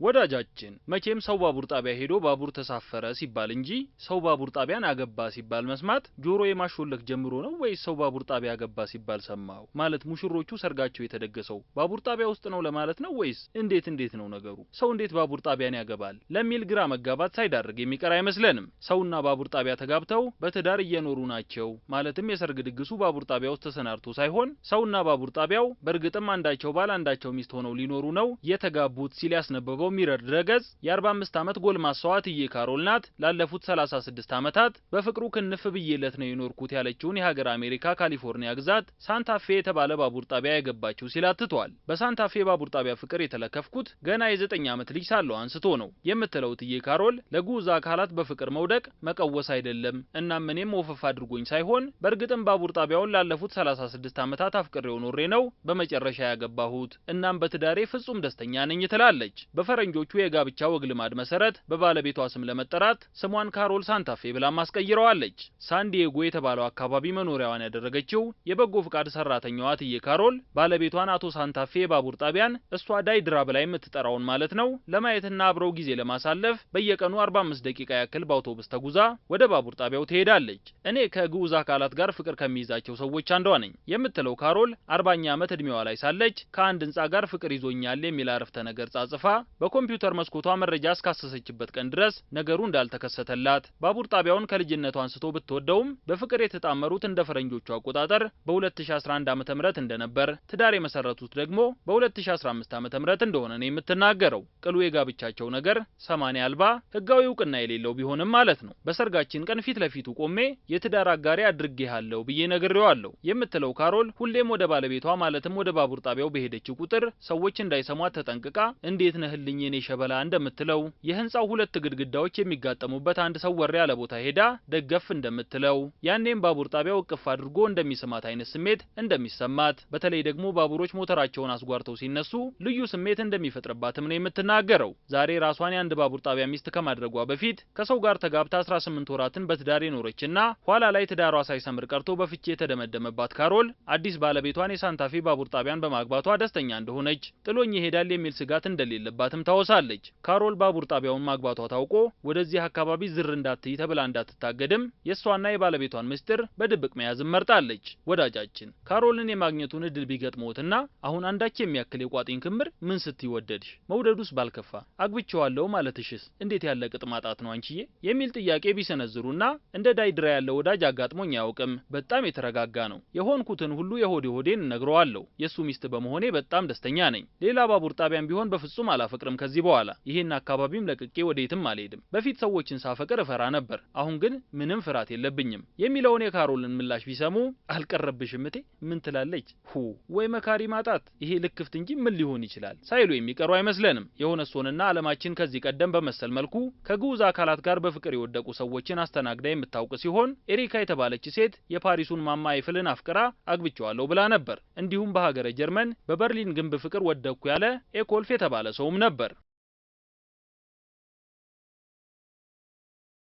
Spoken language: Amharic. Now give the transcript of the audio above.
ወዳጃችን መቼም ሰው ባቡር ጣቢያ ሄዶ ባቡር ተሳፈረ ሲባል እንጂ ሰው ባቡር ጣቢያን አገባ ሲባል መስማት ጆሮ የማሾለክ ጀምሮ ነው ወይስ ሰው ባቡር ጣቢያ አገባ ሲባል ሰማው? ማለት ሙሽሮቹ ሰርጋቸው የተደገሰው ባቡር ጣቢያ ውስጥ ነው ለማለት ነው ወይስ እንዴት ነው ነገሩ? ሰው እንዴት ባቡር ጣቢያን ያገባል ለሚል ግራ መጋባት ሳይዳርግ የሚቀር አይመስለንም። ሰውና ባቡር ጣቢያ ተጋብተው በትዳር እየኖሩ ናቸው ማለትም የሰርግ ድግሱ ባቡር ጣቢያ ውስጥ ተሰናድቶ ሳይሆን ሰውና ባቡር ጣቢያው በእርግጥም አንዳቸው ባል አንዳቸው ሚስት ሆነው ሊኖሩ ነው የተጋቡት ሲል ያስነበበው ሚረር ድረገጽ የ45 ዓመት ጎልማሳዋ እትዬ ካሮል ናት ላለፉት 36 ዓመታት በፍቅሩ ክንፍ ብዬለት ነው የኖርኩት ያለችውን የሀገር አሜሪካ ካሊፎርኒያ ግዛት ሳንታፌ የተባለ ባቡር ጣቢያ ያገባችው ሲል አትቷል። በሳንታፌ ባቡር ጣቢያ ፍቅር የተለከፍኩት ገና የ9 ዓመት ልጅ ሳለሁ አንስቶ ነው የምትለው እትዬ ካሮል ለጉዝ አካላት በፍቅር መውደቅ መቀወስ አይደለም እናም እኔም ወፈፍ አድርጎኝ ሳይሆን በእርግጥም ባቡር ጣቢያውን ላለፉት 36 ዓመታት አፍቅሬው ኖሬ ነው በመጨረሻ ያገባሁት እናም በትዳሬ ፍጹም ደስተኛ ነኝ ትላለች። በፈረንጆቹ የጋብቻ ወግ ልማድ መሰረት በባለቤቷ ስም ለመጠራት ስሟን ካሮል ሳንታፌ ብላ ማስቀይረዋለች። ሳንዲዬጎ የተባለው አካባቢ መኖሪያዋን ያደረገችው የበጎ ፍቃድ ሰራተኛዋ እትዬ ካሮል ባለቤቷን አቶ ሳንታፌ ባቡር ጣቢያን እሷ ዳይድራ ብላ የምትጠራውን ማለት ነው ለማየትና አብረው ጊዜ ለማሳለፍ በየቀኑ 45 ደቂቃ ያክል በአውቶቡስ ተጉዛ ወደ ባቡር ጣቢያው ትሄዳለች። እኔ ከግዑዝ አካላት ጋር ፍቅር ከሚይዛቸው ሰዎች አንዷ ነኝ የምትለው ካሮል 40ኛ ዓመት እድሜዋ ላይ ሳለች ከአንድ ህንጻ ጋር ፍቅር ይዞኛል የሚል አረፍተ ነገር ጻጽፋ በኮምፒውተር መስኮቷ መረጃ እስካሰሰችበት ቀን ድረስ ነገሩ እንዳልተከሰተላት ባቡር ጣቢያውን ከልጅነቷ አንስቶ ብትወደውም በፍቅር የተጣመሩት እንደ ፈረንጆቹ አቆጣጠር በ2011 ዓ.ም እንደነበር ትዳር የመሰረቱት ደግሞ በ2015 ዓ.ም እንደሆነ ነው የምትናገረው። ቅሉ የጋብቻቸው ነገር ሰማንያ አልባ ህጋዊ እውቅና የሌለው ቢሆንም ማለት ነው። በሰርጋችን ቀን ፊት ለፊቱ ቆሜ የትዳር አጋሪ አድርጌሃለሁ ብዬ ነግሬዋለሁ የምትለው ካሮል ሁሌም ወደ ባለቤቷ ማለትም ወደ ባቡር ጣቢያው በሄደች ቁጥር ሰዎች እንዳይሰሟት ተጠንቅቃ እንዴት ነህልኝ የኔ ሸበላ እንደምትለው የህንጻው ሁለት ግድግዳዎች የሚጋጠሙበት አንድ ሰው ወሬ ያለ ቦታ ሄዳ ደገፍ እንደምትለው ያኔም ባቡር ጣቢያው እቅፍ አድርጎ እንደሚስማት አይነት ስሜት እንደሚሰማት በተለይ ደግሞ ባቡሮች ሞተራቸውን አስጓርተው ሲነሱ ልዩ ስሜት እንደሚፈጥርባትም ነው የምትናገረው። ዛሬ ራሷን የአንድ ባቡር ጣቢያ ሚስት ከማድረጓ በፊት ከሰው ጋር ተጋብታ 18 ወራትን በትዳር የኖረችና ኋላ ላይ ትዳሯ ሳይሰምር ቀርቶ በፍቼ የተደመደመባት ካሮል አዲስ ባለቤቷን የሳንታፌ ባቡር ጣቢያን በማግባቷ ደስተኛ እንደሆነች ጥሎኝ ይሄዳል የሚል ስጋት እንደሌለባትም ታወሳለች። ካሮል ባቡር ጣቢያውን ማግባቷ ታውቆ ወደዚህ አካባቢ ዝር እንዳትይ ተብላ እንዳትታገድም የሷና የባለቤቷን ምስጢር በድብቅ መያዝም መርጣለች። ወዳጃችን ካሮልን የማግኘቱን እድል ቢገጥሞትና አሁን አንዳች የሚያክል የቋጥኝ ክምር ምን ስትወደድሽ መውደዱስ ባልከፋ አግብቼዋለሁ ማለትሽስ እንዴት ያለ ቅጥማጣት ነው አንቺዬ የሚል ጥያቄ ቢሰነዝሩና እንደ ዳይድራ ያለ ወዳጅ አጋጥሞኝ አያውቅም። በጣም የተረጋጋ ነው። የሆንኩትን ሁሉ የሆዴን እነግረዋለሁ። የሱ ሚስት በመሆኔ በጣም ደስተኛ ነኝ። ሌላ ባቡር ጣቢያን ቢሆን በፍጹም አላፈቅርም ከዚህ በኋላ ይሄን አካባቢም ለቅቄ ወዴትም አልሄድም። በፊት ሰዎችን ሳፈቅር እፈራ ነበር፣ አሁን ግን ምንም ፍርሃት የለብኝም የሚለውን የካሮልን ምላሽ ቢሰሙ አልቀረብሽም እቴ ምን ትላለች ወይ መካሪ ማጣት ይሄ ልክፍት እንጂ ምን ሊሆን ይችላል ሳይሉ የሚቀሩ አይመስለንም። የሆነ ሶንና ዓለማችን ከዚህ ቀደም በመሰል መልኩ ከግዑዝ አካላት ጋር በፍቅር የወደቁ ሰዎችን አስተናግዳ የምታውቅ ሲሆን ኤሪካ የተባለች ሴት የፓሪሱን ማማ አይፍልን አፍቅራ አግብቼዋለሁ ብላ ነበር። እንዲሁም በሀገረ ጀርመን በበርሊን ግንብ ፍቅር ወደቅኩ ያለ ኤኮልፍ የተባለ ሰውም ነበር።